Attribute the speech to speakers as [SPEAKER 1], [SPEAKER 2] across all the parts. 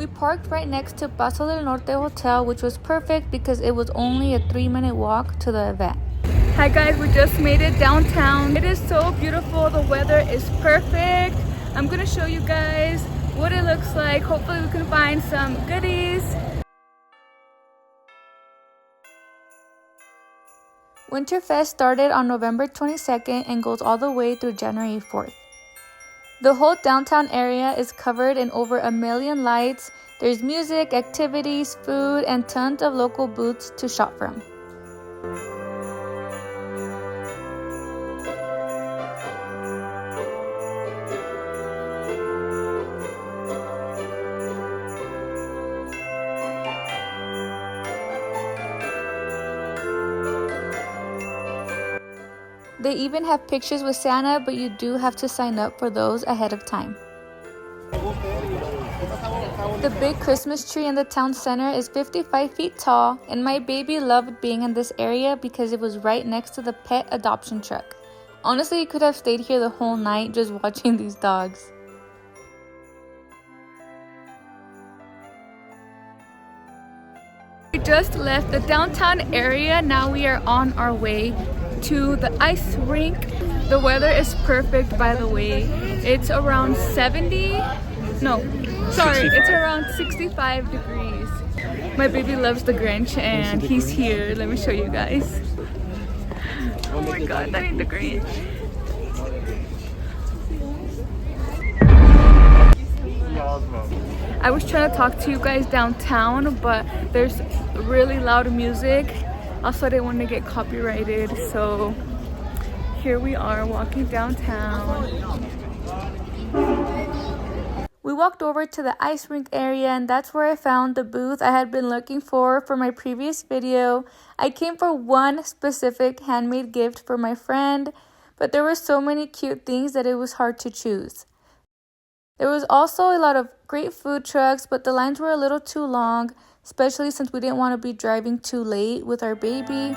[SPEAKER 1] We parked right next to Paso del Norte Hotel, which was perfect because it was only a 3-minute walk to the event. Hi guys, we just made it downtown. It is so beautiful. The weather is perfect. I'm gonna show you guys what it looks like. Hopefully we can find some goodies. WinterFest started on November 22nd and goes all the way through January 4th. The whole downtown area is covered in over 1 million lights. There's music, activities, food, and tons of local booths to shop from. They even have pictures with Santa, but you do have to sign up for those ahead of time. The big Christmas tree in the town center is 55 feet tall, and my baby loved being in this area because it was right next to the pet adoption truck. Honestly, you could have stayed here the whole night just watching these dogs. We just left the downtown area. Now we are on our way to the ice rink. The weather is perfect, by the way. It's around 65 degrees. My baby loves the Grinch and he's here. Let me show you guys. Oh my god, that ain't the Grinch. I was trying to talk to you guys downtown, but there's really loud music. Also, I didn't want to get copyrighted, so here we are walking downtown. We walked over to the ice rink area, and that's where I found the booth I had been looking for my previous video. I came for one specific handmade gift for my friend, but there were so many cute things that it was hard to choose. There was also a lot of great food trucks, but the lines were a little too long, especially since we didn't want to be driving too late with our baby.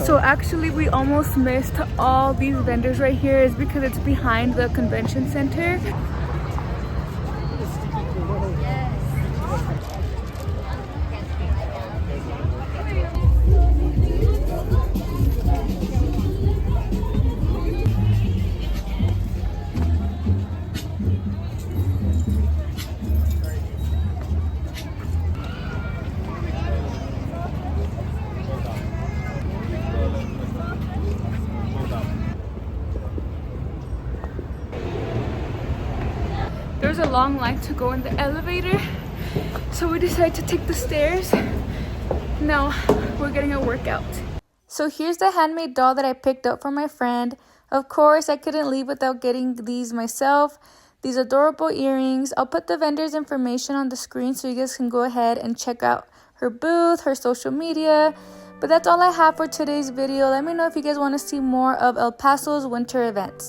[SPEAKER 1] So actually we almost missed all these vendors right here is because it's behind the convention center. There's a long line to go in the elevator, so we decided to take the stairs. Now we're getting a workout. So here's the handmade doll that I picked up for my friend. Of course, I couldn't leave without getting these myself. These adorable earrings. I'll put the vendor's information on the screen so you guys can go ahead and check out her booth, her social media. But that's all I have for today's video. Let me know if you guys want to see more of El Paso's winter events.